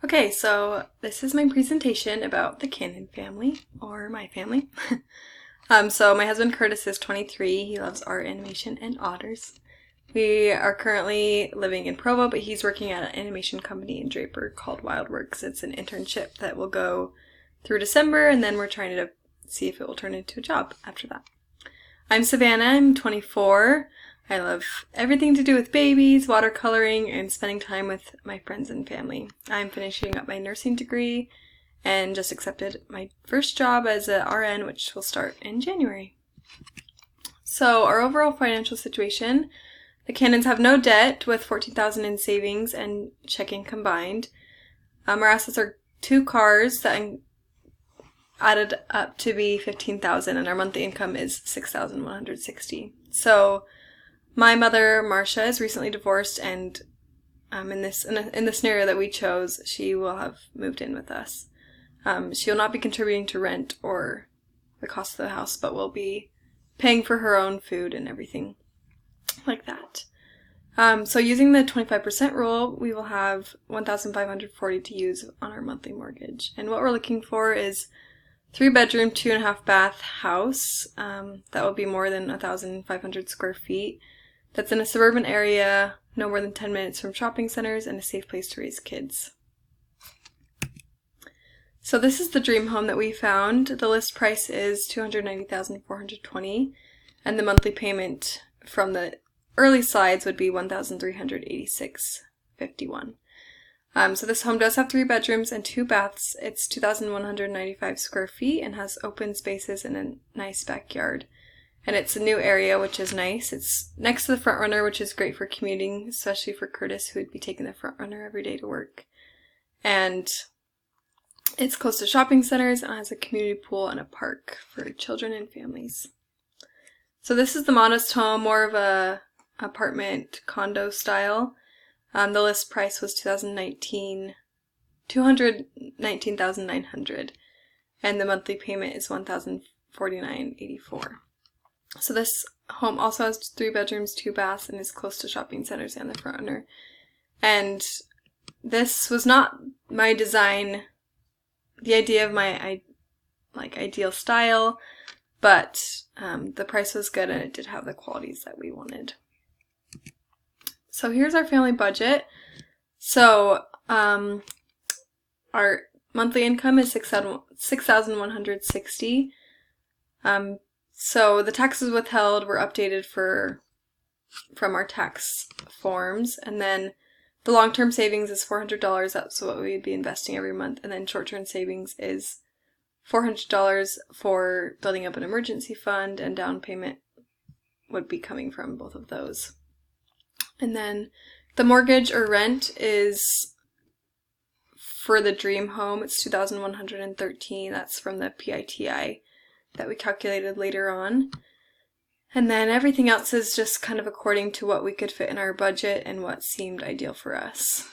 Okay, so this is my presentation about the Cannon family, or my family. So my husband Curtis is 23. He loves art, animation, and otters. We are currently living in Provo, but he's working at an animation company in Draper called WildWorks. It's an internship that will go through December, and then we're trying to see if it will turn into a job after that. I'm Savannah. I'm 24. I love everything to do with babies, watercoloring, and spending time with my friends and family. I'm finishing up my nursing degree and just accepted my first job as a RN, which will start in January. So our overall financial situation, the Cannons have no debt with $14,000 in savings and checking combined. Our assets are 2 cars that added up to be $15,000, and our monthly income is $6,160. So my mother, Marcia, is recently divorced, and in the scenario that we chose, she will have moved in with us. She will not be contributing to rent or the cost of the house, but will be paying for her own food and everything like that. So using the 25% rule, we will have $1,540 to use on our monthly mortgage. And what we're looking for is 3-bedroom, 2.5 bath house. That will be more than 1,500 square feet. That's in a suburban area, no more than 10 minutes from shopping centers, and a safe place to raise kids. So this is the dream home that we found. The list price is $290,420, and the monthly payment from the early slides would be $1,386.51. So this home does have 3 bedrooms and 2 baths. It's 2,195 square feet and has open spaces and a nice backyard. And it's a new area, which is nice. It's next to the Front Runner, which is great for commuting, especially for Curtis, who would be taking the Front Runner every day to work. And it's close to shopping centers and has a community pool and a park for children and families. So this is the modest home, more of a apartment condo style. The list price was $219,900, and the monthly payment is $1,049.84. So this home also has 3 bedrooms, 2 baths, and is close to shopping centers and the Front Runner. And this was not my design, the idea of my ideal style, but the price was good and it did have the qualities that we wanted. So here's our family budget. So our monthly income is $6,160. So the taxes withheld were updated from our tax forms, and then the long-term savings is $400. That's what we'd be investing every month, and then short-term savings is $400 for building up an emergency fund, and down payment would be coming from both of those. And then the mortgage or rent is, for the dream home, it's $2,113. That's from the PITI that we calculated later on. And then everything else is just kind of according to what we could fit in our budget and what seemed ideal for us.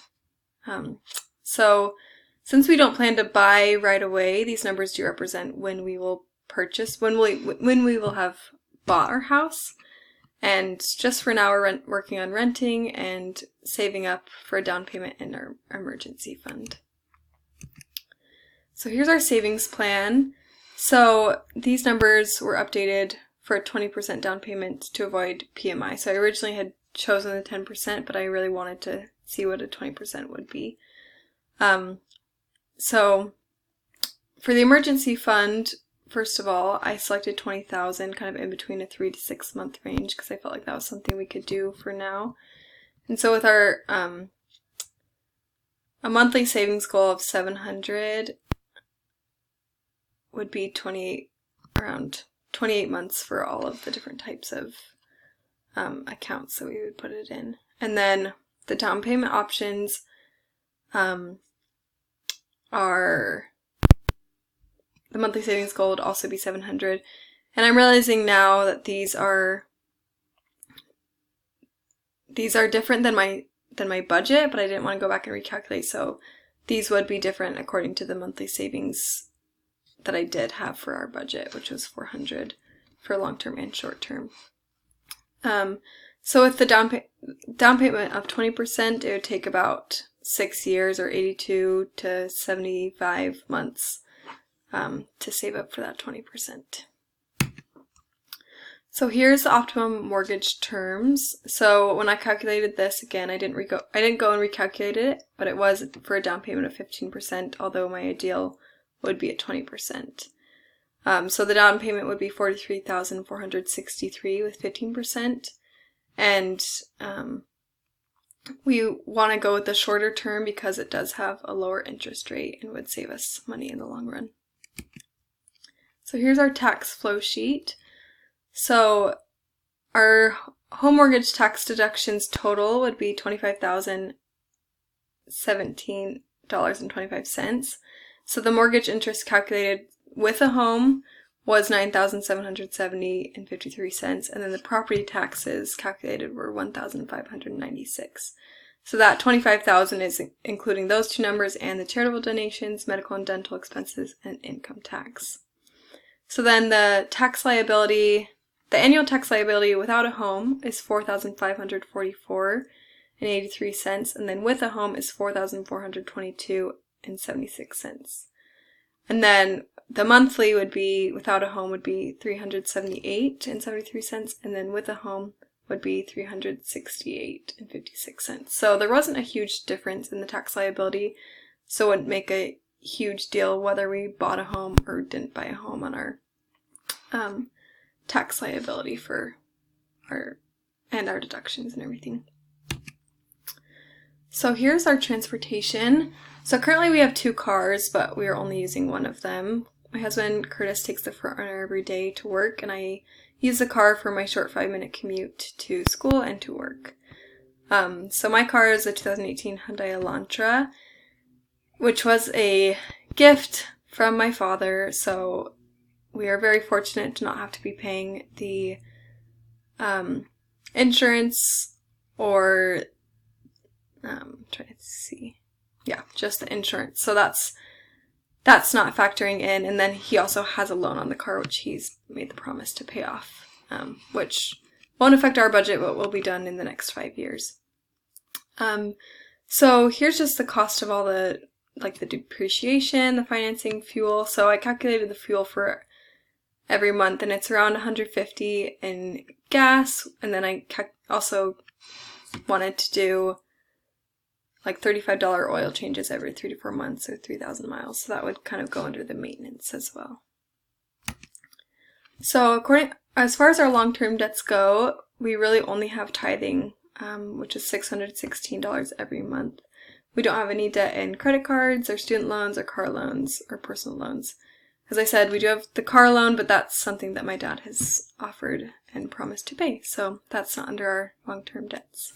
So since we don't plan to buy right away, these numbers do represent when we will purchase, when we will have bought our house. And just for now, we're working on renting and saving up for a down payment in our emergency fund. So here's our savings plan. So these numbers were updated for a 20% down payment to avoid PMI. So I originally had chosen the 10%, but I really wanted to see what a 20% would be. So for the emergency fund, first of all, I selected $20,000, kind of in between a 3 to 6 month range, because I felt like that was something we could do for now. And so with our a monthly savings goal of $700 would be around 28 months for all of the different types of accounts that we would put it in. And then the down payment options are, the monthly savings goal would also be $700. And I'm realizing now that these are different than my budget, but I didn't want to go back and recalculate, so these would be different according to the monthly savings that I did have for our budget, which was $400 for long-term and short-term. So with the down payment of 20%, it would take about 6 years or 82 to 75 months to save up for that 20%. So here's the optimum mortgage terms. So when I calculated this, again, I didn't go and recalculate it, but it was for a down payment of 15%, although my ideal would be at 20%. So the down payment would be $43,463 with 15%, and we want to go with the shorter term because it does have a lower interest rate and would save us money in the long run. So here's our tax flow sheet. So our home mortgage tax deductions total would be $25,017.25. So the mortgage interest calculated with a home was $9,770.53, and then the property taxes calculated were $1,596. So that $25,000 is including those two numbers and the charitable donations, medical and dental expenses, and income tax. So then the tax liability, the annual tax liability without a home is $4,544.83, and then with a home is $4,422.76. And then the monthly would be, without a home, would be $378.73, and then with a home would be $368.56. So there wasn't a huge difference in the tax liability, so it wouldn't make a huge deal whether we bought a home or didn't buy a home on our tax liability for our deductions and everything. So here's our transportation. So currently we have 2 cars, but we are only using one of them. My husband, Curtis, takes the front runner every day to work, and I use the car for my short 5-minute commute to school and to work. So my car is a 2018 Hyundai Elantra, which was a gift from my father, so we are very fortunate to not have to be paying the insurance or just the insurance. So that's not factoring in, and then he also has a loan on the car which he's made the promise to pay off, which won't affect our budget but will be done in the next 5 years. So here's just the cost of all the depreciation, the financing, fuel. So I calculated the fuel for every month, and it's around $150 in gas, and then I also wanted to do $35 oil changes every 3 to 4 months or 3,000 miles, so that would kind of go under the maintenance as well. So as far as our long-term debts go, we really only have tithing, which is $616 every month. We don't have any debt in credit cards or student loans or car loans or personal loans. As I said, we do have the car loan, but that's something that my dad has offered and promised to pay, so that's not under our long-term debts.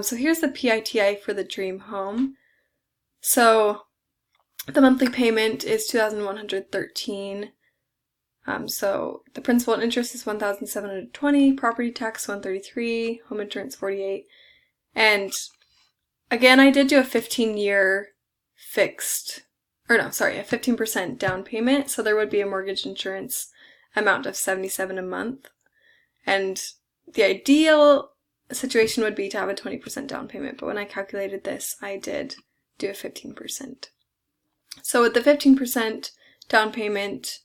So here's the PITI for the dream home. So the monthly payment is $2,113. So the principal and interest is $1,720, property tax $133, home insurance $48. And again, I did do a 15-year a 15% down payment. So there would be a mortgage insurance amount of $77 a month. And the ideal situation would be to have a 20% down payment, but when I calculated this, I did do a 15%. So with the 15% down payment,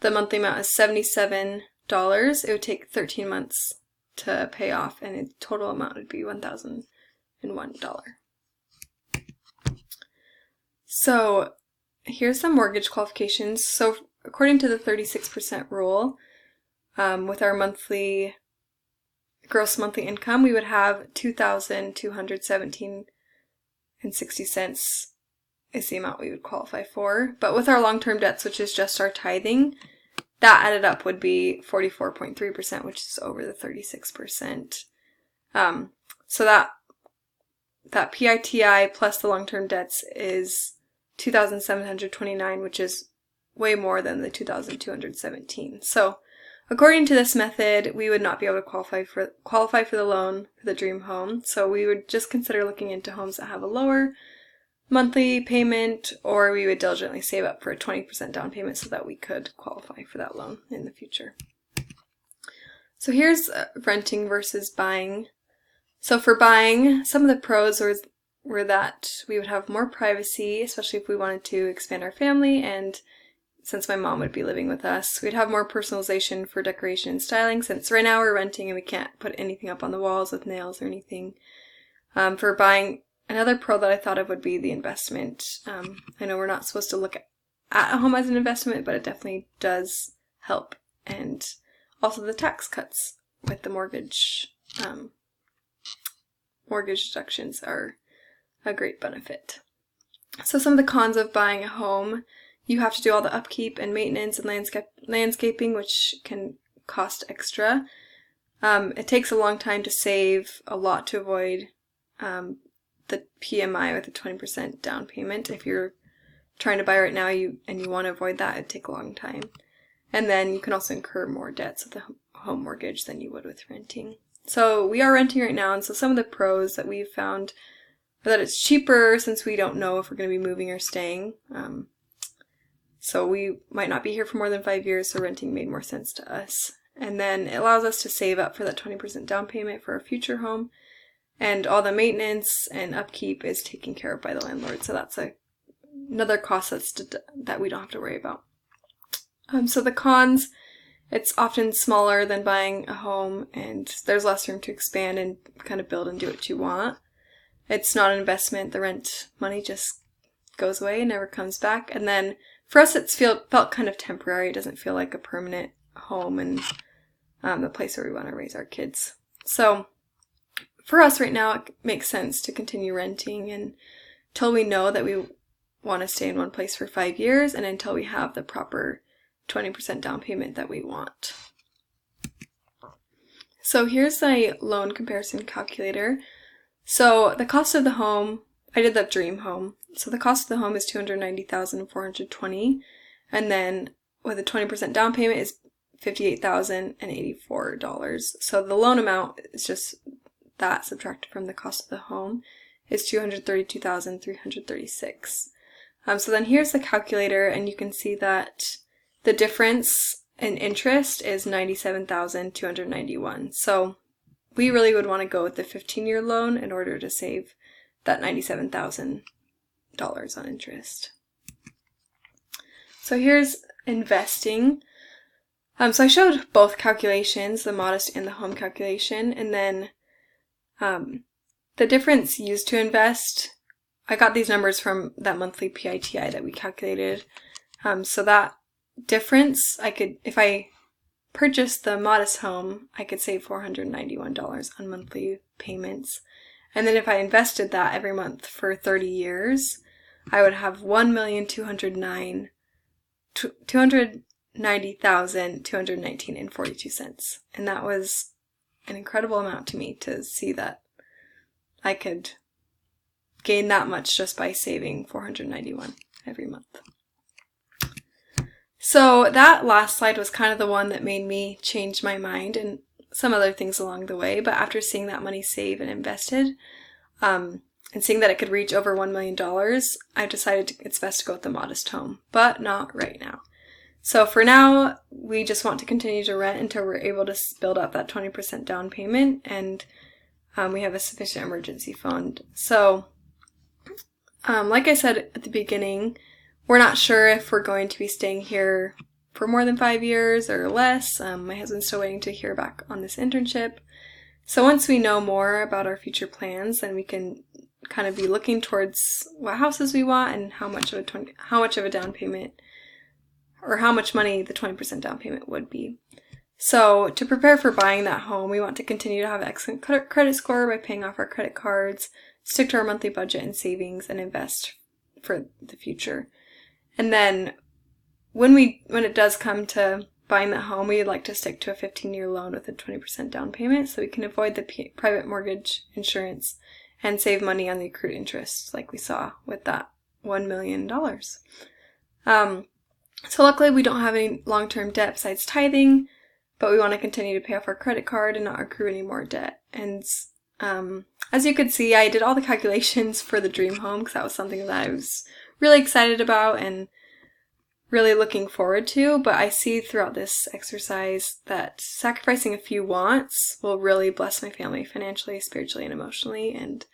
the monthly amount is $77. It would take 13 months to pay off, and the total amount would be $1,001. So here's the mortgage qualifications. So according to the 36% rule, with our gross monthly income, we would have $2,217.60 is the amount we would qualify for. But with our long-term debts, which is just our tithing, that added up would be 44.3%, which is over the 36%. So that PITI plus the long-term debts is $2,729, which is way more than the $2,217. So according to this method, we would not be able to qualify for the loan for the dream home. So we would just consider looking into homes that have a lower monthly payment, or we would diligently save up for a 20% down payment so that we could qualify for that loan in the future. So here's renting versus buying. So for buying, some of the pros were that we would have more privacy, especially if we wanted to expand our family, and since my mom would be living with us, we'd have more personalization for decoration and styling, since right now we're renting and we can't put anything up on the walls with nails or anything. For buying, another pro that I thought of would be the investment. I know we're not supposed to look at a home as an investment, but it definitely does help. And also the tax cuts with the mortgage deductions are a great benefit. So some of the cons of buying a home: you have to do all the upkeep and maintenance and landscaping, which can cost extra. It takes a long time to save, a lot to avoid the PMI with a 20% down payment. If you're trying to buy right now and you want to avoid that, it'd take a long time. And then you can also incur more debts with a home mortgage than you would with renting. So we are renting right now, and so some of the pros that we've found are that it's cheaper since we don't know if we're going to be moving or staying. So we might not be here for more than 5 years, so renting made more sense to us. And then it allows us to save up for that 20% down payment for our future home. And all the maintenance and upkeep is taken care of by the landlord. So that's another cost that we don't have to worry about. So the cons: it's often smaller than buying a home, and there's less room to expand and kind of build and do what you want. It's not an investment. The rent money just goes away and never comes back. And then for us, it's felt kind of temporary. It doesn't feel like a permanent home and the place where we want to raise our kids. So for us right now, it makes sense to continue renting until we know that we want to stay in one place for 5 years, and until we have the proper 20% down payment that we want. So here's the loan comparison calculator. So the cost of the home, I did the dream home. So the cost of the home is $290,420, and then with a 20% down payment is $58,084. So the loan amount is just that subtracted from the cost of the home is $232,336. So then here's the calculator, and you can see that the difference in interest is $97,291. So we really would want to go with the 15-year loan in order to save that $97,000 on interest. So here's investing. So I showed both calculations, the modest and the home calculation, and then the difference used to invest, I got these numbers from that monthly PITI that we calculated. So that difference, if I purchased the modest home, I could save $491 on monthly payments. And then if I invested that every month for 30 years, I would have $290,219.42. And that was an incredible amount to me, to see that I could gain that much just by saving $491 every month. So that last slide was kind of the one that made me change my mind, and some other things along the way. But after seeing that money saved and invested, and seeing that it could reach over $1 million, I decided it's best to go with the modest home, but not right now. So for now, we just want to continue to rent until we're able to build up that 20% down payment, and we have a sufficient emergency fund. So, like I said at the beginning, we're not sure if we're going to be staying here for more than 5 years or less. My husband's still waiting to hear back on this internship. So once we know more about our future plans, then we can kind of be looking towards what houses we want and how much of a down payment, or how much money the 20% down payment would be. So to prepare for buying that home, we want to continue to have an excellent credit score by paying off our credit cards, stick to our monthly budget and savings, and invest for the future. And then when it does come to buying that home, we'd like to stick to a 15-year loan with a 20% down payment, so we can avoid the private mortgage insurance and save money on the accrued interest, like we saw with that $1 million. So luckily we don't have any long-term debt besides tithing, but we want to continue to pay off our credit card and not accrue any more debt. And as you could see, I did all the calculations for the dream home because that was something that I was really excited about and really looking forward to. But I see throughout this exercise that sacrificing a few wants will really bless my family financially, spiritually, and emotionally. And